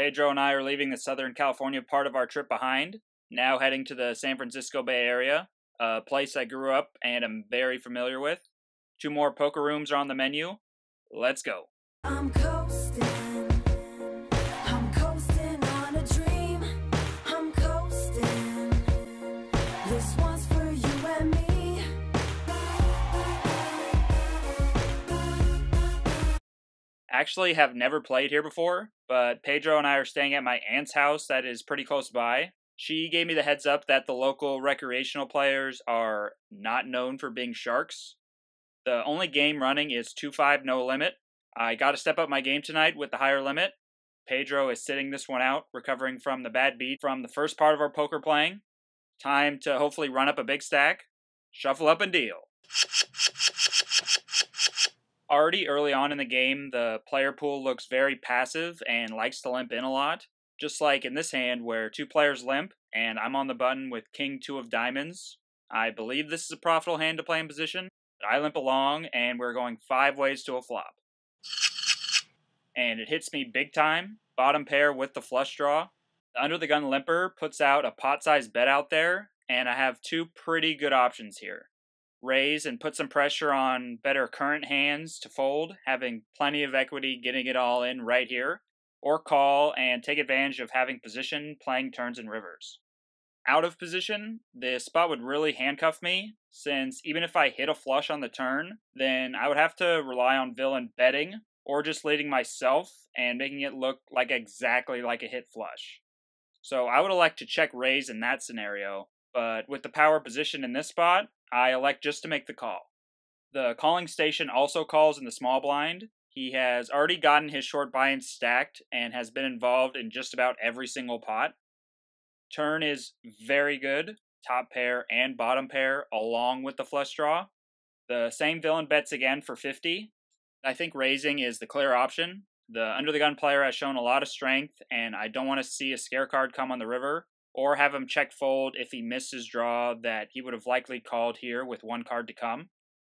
Pedro and I are leaving the Southern California part of our trip behind, now heading to the San Francisco Bay Area, a place I grew up and am very familiar with. 2 more poker rooms are on the menu. Let's go. I'm coasting on a dream. I'm coasting. This one's for you and me. Actually have never played here before, but Pedro and I are staying at my aunt's house that is pretty close by. She gave me the heads up that the local recreational players are not known for being sharks. The only game running is 2-5 no limit. I gotta step up my game tonight with the higher limit. Pedro is sitting this one out, recovering from the bad beat from the first part of our poker playing. Time to hopefully run up a big stack, shuffle up and deal. Already early on in the game, the player pool looks very passive and likes to limp in a lot. Just like in this hand where 2 players limp and I'm on the button with King 2 of diamonds. I believe this is a profitable hand to play in position. I limp along and we're going 5 ways to a flop. And it hits me big time, bottom pair with the flush draw. The under the gun limper puts out a pot-sized bet out there, and I have 2 pretty good options here. Raise and put some pressure on better current hands to fold, having plenty of equity getting it all in right here, or call and take advantage of having position playing turns and rivers. Out of position, this spot would really handcuff me, since even if I hit a flush on the turn, then I would have to rely on villain betting, or just leading myself and making it look like exactly like a hit flush. So I would elect to check raise in that scenario, but with the power position in this spot, I elect just to make the call. The calling station also calls in the small blind. He has already gotten his short buy-ins stacked and has been involved in just about every single pot. Turn is very good, top pair and bottom pair along with the flush draw. The same villain bets again for 50. I think raising is the clear option. The under the gun player has shown a lot of strength, and I don't want to see a scare card come on the river, or have him check fold if he missed his draw that he would have likely called here with 1 card to come.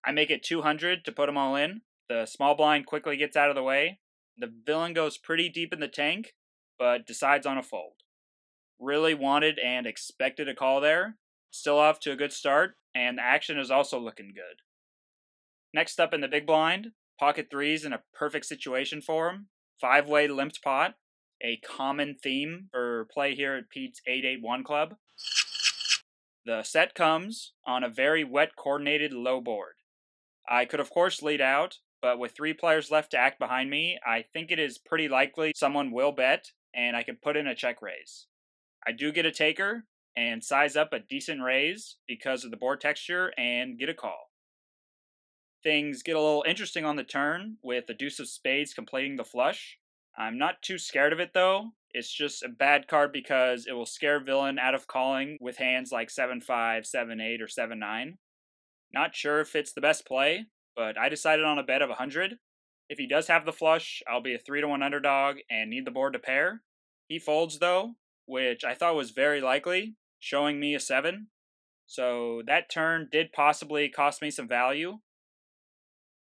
I make it 200 to put them all in. The small blind quickly gets out of the way. The villain goes pretty deep in the tank, but decides on a fold. Really wanted and expected a call there. Still off to a good start, and the action is also looking good. Next up in the big blind, pocket 3's in a perfect situation for him. 5-way limped pot, a common theme for play here at Pete's 881 Club. The set comes on a very wet coordinated low board. I could of course lead out, but with 3 players left to act behind me, I think it is pretty likely someone will bet, and I can put in a check raise. I do get a taker, and size up a decent raise because of the board texture, and get a call. Things get a little interesting on the turn, with the deuce of spades completing the flush. I'm not too scared of it though. It's just a bad card because it will scare villain out of calling with hands like 7-5, 7-8, or 7-9. Not sure if it's the best play, but I decided on a bet of 100. If he does have the flush, I'll be a 3-1 underdog and need the board to pair. He folds though, which I thought was very likely, showing me a 7. So that turn did possibly cost me some value.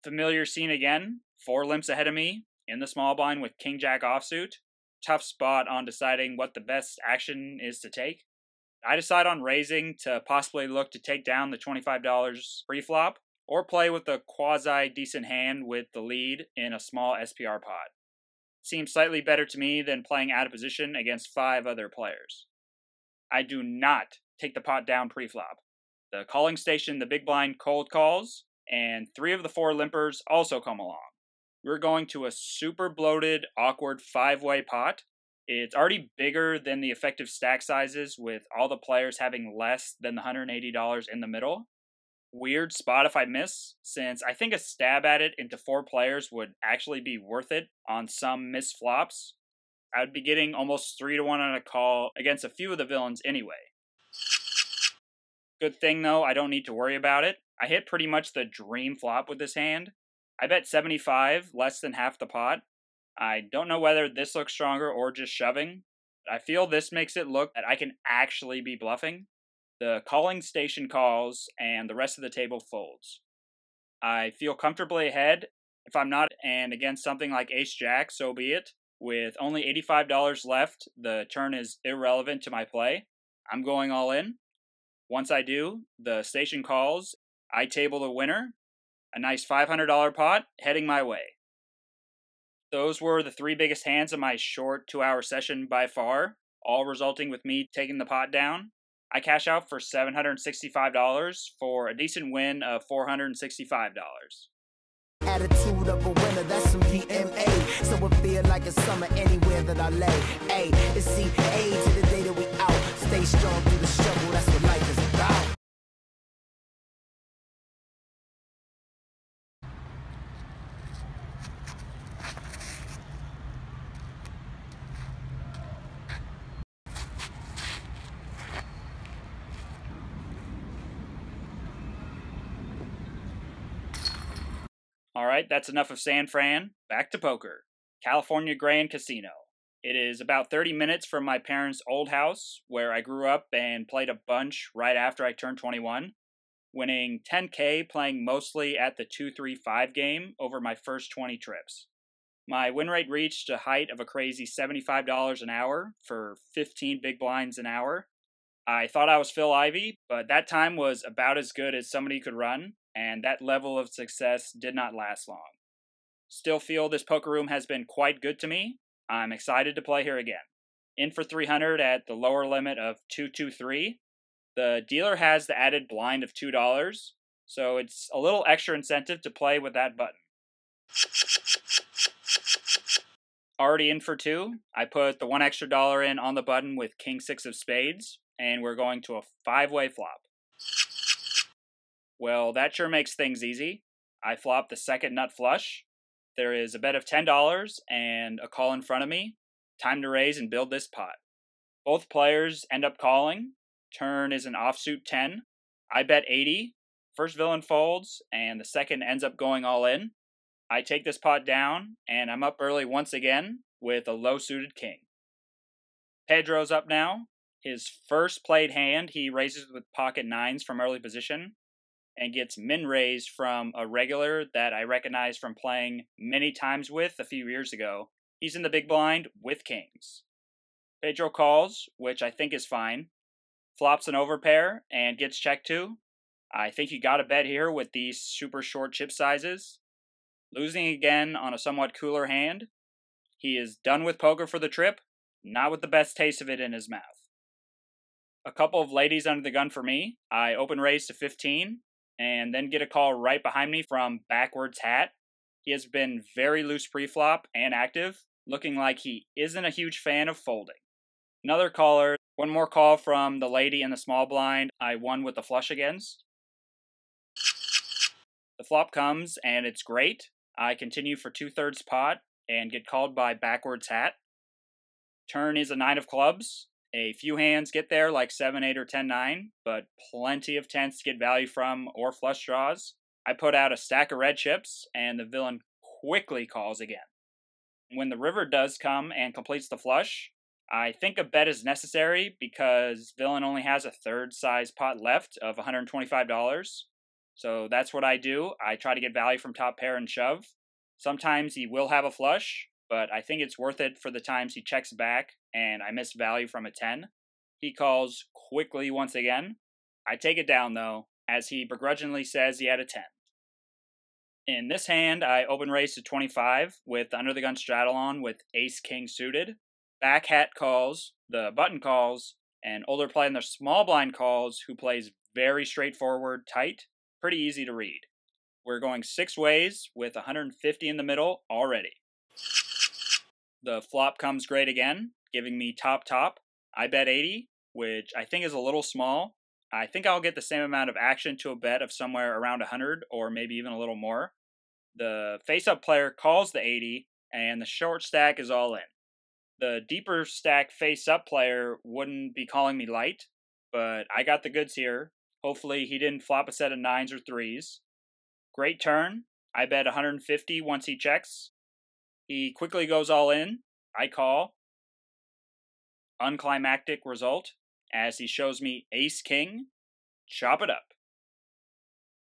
Familiar scene again, 4 limps ahead of me, in the small blind with King-Jack offsuit. Tough spot on deciding what the best action is to take. I decide on raising to possibly look to take down the $25 pre-flop, or play with a quasi-decent hand with the lead in a small SPR pot. Seems slightly better to me than playing out of position against 5 other players. I do not take the pot down pre-flop. The calling station, the big blind, cold calls, and 3 of the 4 limpers also come along. We're going to a super bloated, awkward 5-way pot. It's already bigger than the effective stack sizes, with all the players having less than the $180 in the middle. Weird spot if I miss, since I think a stab at it into 4 players would actually be worth it on some missed flops. I would be getting almost 3-1 on a call against a few of the villains anyway. Good thing though, I don't need to worry about it. I hit pretty much the dream flop with this hand. I bet 75, less than half the pot. I don't know whether this looks stronger or just shoving. I feel this makes it look that I can actually be bluffing. The calling station calls, and the rest of the table folds. I feel comfortably ahead. If I'm not, and against something like Ace-Jack, so be it. With only $85 left, the turn is irrelevant to my play. I'm going all in. Once I do, the station calls, I table the winner, a nice $500 pot heading my way. Those were the three biggest hands of my short 2-hour session by far, all resulting with me taking the pot down. I cash out for $765 for a decent win of $465. Attitude of a winner, that's some DMA. So it feel like it's summer anywhere that I lay. A, it's CA to the day that we out. Stay strong through the struggle, that's what life is about. Alright, that's enough of San Fran. Back to poker. California Grand Casino. It is about 30 minutes from my parents' old house, where I grew up and played a bunch right after I turned 21, winning $10K playing mostly at the 2-3-5 game over my first 20 trips. My win rate reached a height of a crazy $75 an hour for 15 big blinds an hour. I thought I was Phil Ivey, but that time was about as good as somebody could run, and that level of success did not last long. Still feel this poker room has been quite good to me. I'm excited to play here again. In for 300 at the lower limit of 223. The dealer has the added blind of $2, so it's a little extra incentive to play with that button. Already in for 2, I put the $1 extra in on the button with King 6 of spades, and we're going to a 5-way flop. Well, that sure makes things easy. I flop the second nut flush. There is a bet of $10 and a call in front of me. Time to raise and build this pot. Both players end up calling. Turn is an offsuit 10. I bet 80. First villain folds, and the second ends up going all in. I take this pot down, and I'm up early once again with a low-suited king. Pedro's up now. His first played hand, he raises with pocket nines from early position, and gets min-raised from a regular that I recognize from playing many times with a few years ago. He's in the big blind with kings. Pedro calls, which I think is fine. Flops an overpair and gets checked to. I think you gotta bet here with these super short chip sizes. Losing again on a somewhat cooler hand. He is done with poker for the trip, not with the best taste of it in his mouth. A couple of ladies under the gun for me. I open raise to 15, and then get a call right behind me from backwards hat. He has been very loose pre-flop and active, looking like he isn't a huge fan of folding. Another caller, one more call from the lady in the small blind I won with the flush against. The flop comes, and it's great. I continue for 2/3 pot, and get called by backwards hat. Turn is a 9 of clubs. A few hands get there like 7, 8, or 10, 9, but plenty of 10s to get value from or flush draws. I put out a stack of red chips, and the villain quickly calls again. When the river does come and completes the flush, I think a bet is necessary because villain only has a third size pot left of $125. So that's what I do. I try to get value from top pair and shove. Sometimes he will have a flush, but I think it's worth it for the times he checks back and I miss value from a 10. He calls quickly once again. I take it down though, as he begrudgingly says he had a 10. In this hand, I open raise to 25 with under the gun straddle on with ace-king suited. Back hat calls, the button calls, and older player in the small blind calls who plays very straightforward, tight, pretty easy to read. We're going 6 ways with 150 in the middle already. The flop comes great again, giving me top. I bet 80, which I think is a little small. I think I'll get the same amount of action to a bet of somewhere around 100 or maybe even a little more. The face-up player calls the 80, and the short stack is all in. The deeper stack face-up player wouldn't be calling me light, but I got the goods here. Hopefully he didn't flop a set of 9s or 3s. Great turn. I bet 150 once he checks. He quickly goes all in. I call. Unclimactic result, as he shows me ace-king. Chop it up.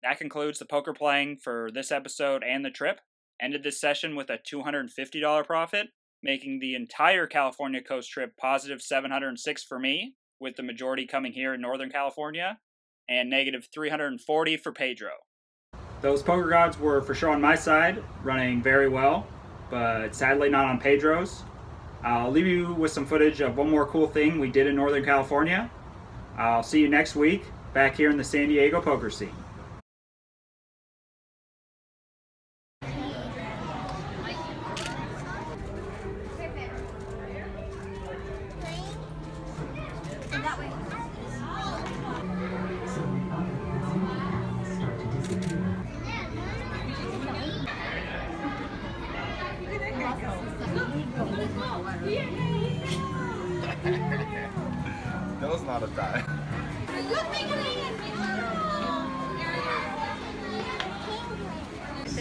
That concludes the poker playing for this episode and the trip. Ended this session with a $250 profit. making the entire California coast trip positive 706 for me, with the majority coming here in Northern California, and negative 340 for Pedro. Those poker gods were for sure on my side, running very well, but sadly not on Pedro's. I'll leave you with some footage of one more cool thing we did in Northern California. I'll see you next week, back here in the San Diego poker scene. That was not a die.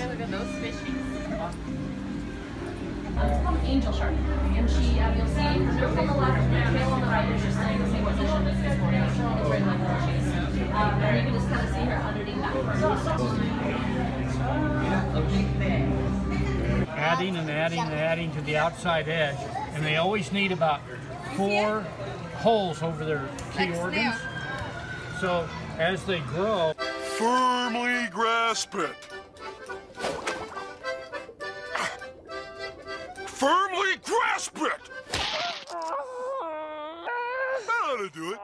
Look at those fishies. It's called an angel shark, and she, you'll see her on the left, her tail on the right, and she's staying in the same position as this morning. It's very like a chase. And you can just kind of see her underneath that. Adding and adding and adding to the outside edge, and they always need about 4 holes over their key organs. So as they grow, Firmly grasp it. Firmly grasp it! That ought to do it.